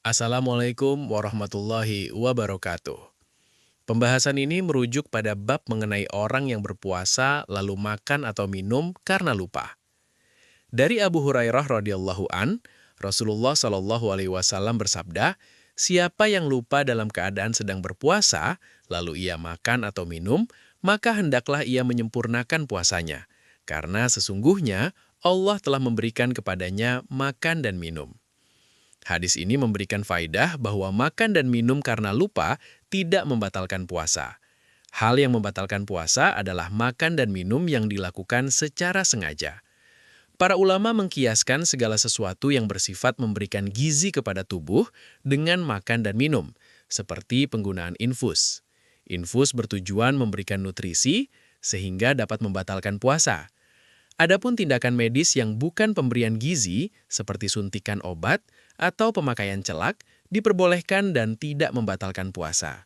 Assalamualaikum warahmatullahi wabarakatuh. Pembahasan ini merujuk pada bab mengenai orang yang berpuasa lalu makan atau minum karena lupa. Dari Abu Hurairah radhiyallahu an, Rasulullah shallallahu alaihi wasallam bersabda, "Siapa yang lupa dalam keadaan sedang berpuasa, lalu ia makan atau minum, maka hendaklah ia menyempurnakan puasanya, karena sesungguhnya Allah telah memberikan kepadanya makan dan minum." Hadis ini memberikan faidah bahwa makan dan minum karena lupa tidak membatalkan puasa. Hal yang membatalkan puasa adalah makan dan minum yang dilakukan secara sengaja. Para ulama mengkiaskan segala sesuatu yang bersifat memberikan gizi kepada tubuh dengan makan dan minum, seperti penggunaan infus. Infus bertujuan memberikan nutrisi sehingga dapat membatalkan puasa. Adapun tindakan medis yang bukan pemberian gizi, seperti suntikan obat atau pemakaian celak, diperbolehkan dan tidak membatalkan puasa.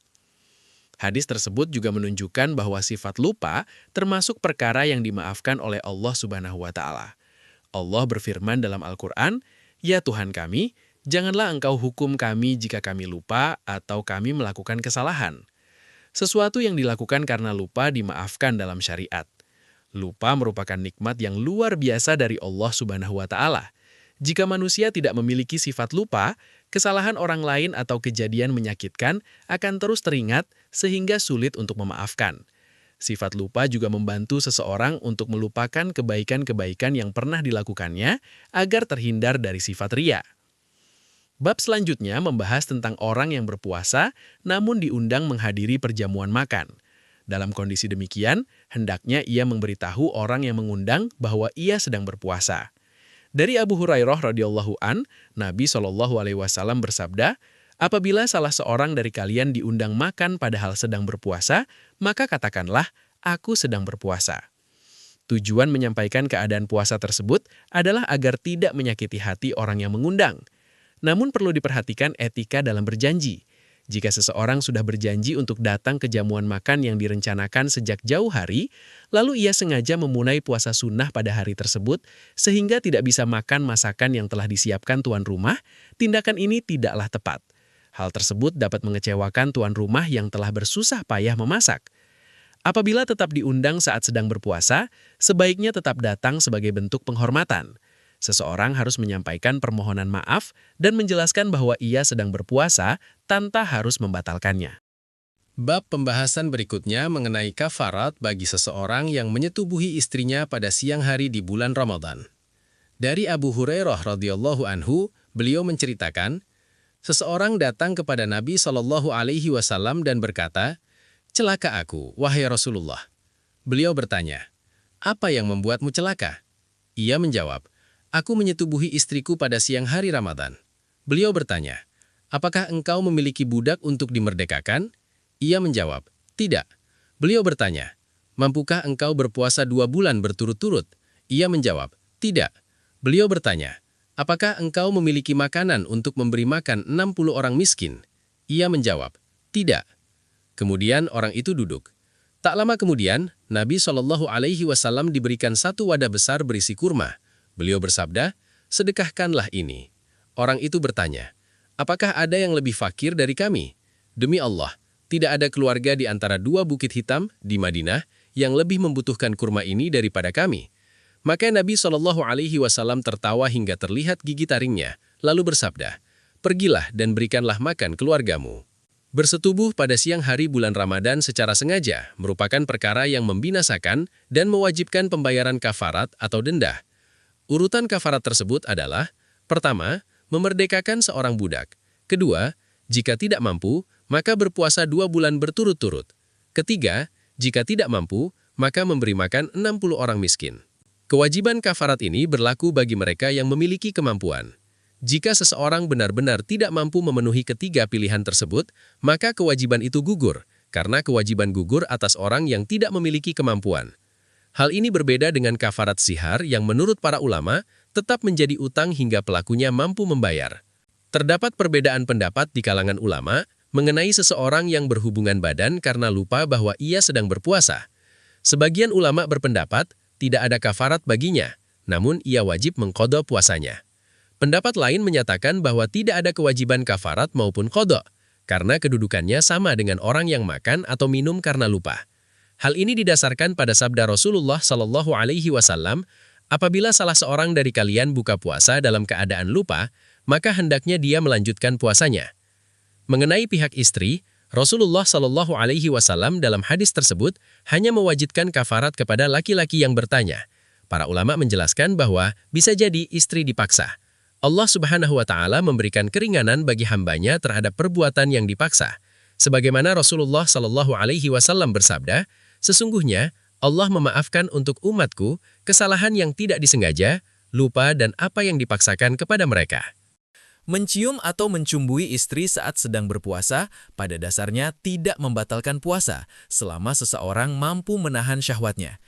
Hadis tersebut juga menunjukkan bahwa sifat lupa termasuk perkara yang dimaafkan oleh Allah Subhanahu wa Ta'ala. Allah berfirman dalam Al-Quran, "Ya Tuhan kami, janganlah Engkau hukum kami jika kami lupa atau kami melakukan kesalahan." Sesuatu yang dilakukan karena lupa dimaafkan dalam syariat. Lupa merupakan nikmat yang luar biasa dari Allah Subhanahu wa Ta'ala. Jika manusia tidak memiliki sifat lupa, kesalahan orang lain atau kejadian menyakitkan akan terus teringat sehingga sulit untuk memaafkan. Sifat lupa juga membantu seseorang untuk melupakan kebaikan-kebaikan yang pernah dilakukannya agar terhindar dari sifat ria. Bab selanjutnya membahas tentang orang yang berpuasa namun diundang menghadiri perjamuan makan. Dalam kondisi demikian, hendaknya ia memberitahu orang yang mengundang bahwa ia sedang berpuasa. Dari Abu Hurairah radhiyallahu an, Nabi Shallallahu alaihi wasallam bersabda, "Apabila salah seorang dari kalian diundang makan padahal sedang berpuasa, maka katakanlah, 'Aku sedang berpuasa.'" Tujuan menyampaikan keadaan puasa tersebut adalah agar tidak menyakiti hati orang yang mengundang. Namun perlu diperhatikan etika dalam berjanji. Jika seseorang sudah berjanji untuk datang ke jamuan makan yang direncanakan sejak jauh hari, lalu ia sengaja memunai puasa sunnah pada hari tersebut, sehingga tidak bisa makan masakan yang telah disiapkan tuan rumah, tindakan ini tidaklah tepat. Hal tersebut dapat mengecewakan tuan rumah yang telah bersusah payah memasak. Apabila tetap diundang saat sedang berpuasa, sebaiknya tetap datang sebagai bentuk penghormatan. Seseorang harus menyampaikan permohonan maaf dan menjelaskan bahwa ia sedang berpuasa tanpa harus membatalkannya. Bab pembahasan berikutnya mengenai kafarat bagi seseorang yang menyetubuhi istrinya pada siang hari di bulan Ramadan. Dari Abu Hurairah radhiyallahu anhu, beliau menceritakan, seseorang datang kepada Nabi Shallallahu alaihi wasallam dan berkata, "Celaka aku, wahai Rasulullah." Beliau bertanya, "Apa yang membuatmu celaka?" Ia menjawab, "Aku menyetubuhi istriku pada siang hari Ramadan." Beliau bertanya, "Apakah engkau memiliki budak untuk dimerdekakan?" Ia menjawab, "Tidak." Beliau bertanya, "Mampukah engkau berpuasa 2 bulan berturut-turut?" Ia menjawab, "Tidak." Beliau bertanya, "Apakah engkau memiliki makanan untuk memberi makan 60 orang miskin?" Ia menjawab, "Tidak." Kemudian orang itu duduk. Tak lama kemudian, Nabi Shallallahu alaihi wasallam diberikan 1 wadah besar berisi kurma. Beliau bersabda, "Sedekahkanlah ini." Orang itu bertanya, "Apakah ada yang lebih fakir dari kami?" Demi Allah, tidak ada keluarga di antara 2 bukit hitam di Madinah yang lebih membutuhkan kurma ini daripada kami. Maka Nabi Shallallahu alaihi wasallam tertawa hingga terlihat gigi taringnya, lalu bersabda, "Pergilah dan berikanlah makan keluargamu." Bersetubuh pada siang hari bulan Ramadan secara sengaja merupakan perkara yang membinasakan dan mewajibkan pembayaran kafarat atau denda. Urutan kafarat tersebut adalah, pertama, memerdekakan seorang budak. Kedua, jika tidak mampu, maka berpuasa 2 bulan berturut-turut. Ketiga, jika tidak mampu, maka memberi makan 60 orang miskin. Kewajiban kafarat ini berlaku bagi mereka yang memiliki kemampuan. Jika seseorang benar-benar tidak mampu memenuhi ketiga pilihan tersebut, maka kewajiban itu gugur, karena kewajiban gugur atas orang yang tidak memiliki kemampuan. Hal ini berbeda dengan kafarat zihar yang menurut para ulama tetap menjadi utang hingga pelakunya mampu membayar. Terdapat perbedaan pendapat di kalangan ulama mengenai seseorang yang berhubungan badan karena lupa bahwa ia sedang berpuasa. Sebagian ulama berpendapat tidak ada kafarat baginya, namun ia wajib mengqadha puasanya. Pendapat lain menyatakan bahwa tidak ada kewajiban kafarat maupun qadha, karena kedudukannya sama dengan orang yang makan atau minum karena lupa. Hal ini didasarkan pada sabda Rasulullah Shallallahu Alaihi Wasallam, apabila salah seorang dari kalian buka puasa dalam keadaan lupa, maka hendaknya dia melanjutkan puasanya. Mengenai pihak istri, Rasulullah Shallallahu Alaihi Wasallam dalam hadis tersebut hanya mewajibkan kafarat kepada laki-laki yang bertanya. Para ulama menjelaskan bahwa bisa jadi istri dipaksa. Allah Subhanahu wa Ta'ala memberikan keringanan bagi hambanya terhadap perbuatan yang dipaksa. Sebagaimana Rasulullah Shallallahu Alaihi Wasallam bersabda, sesungguhnya Allah memaafkan untuk umatku kesalahan yang tidak disengaja, lupa dan apa yang dipaksakan kepada mereka. Mencium atau mencumbui istri saat sedang berpuasa pada dasarnya tidak membatalkan puasa selama seseorang mampu menahan syahwatnya.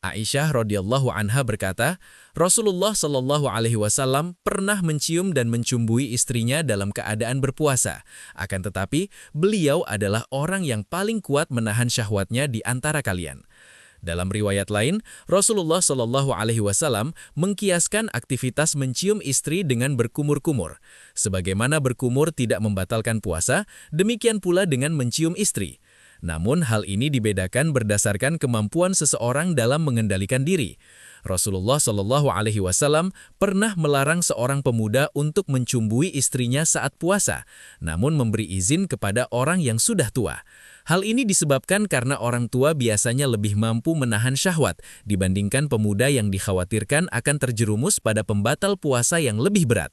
Aisyah radhiyallahu anha berkata, Rasulullah shallallahu alaihi wasallam pernah mencium dan mencumbui istrinya dalam keadaan berpuasa. Akan tetapi, beliau adalah orang yang paling kuat menahan syahwatnya di antara kalian. Dalam riwayat lain, Rasulullah Shallallahu Alaihi Wasallam mengkiaskan aktivitas mencium istri dengan berkumur-kumur. Sebagaimana berkumur tidak membatalkan puasa, demikian pula dengan mencium istri. Namun hal ini dibedakan berdasarkan kemampuan seseorang dalam mengendalikan diri. Rasulullah Shallallahu Alaihi Wasallam pernah melarang seorang pemuda untuk mencumbui istrinya saat puasa, namun memberi izin kepada orang yang sudah tua. Hal ini disebabkan karena orang tua biasanya lebih mampu menahan syahwat dibandingkan pemuda yang dikhawatirkan akan terjerumus pada pembatal puasa yang lebih berat.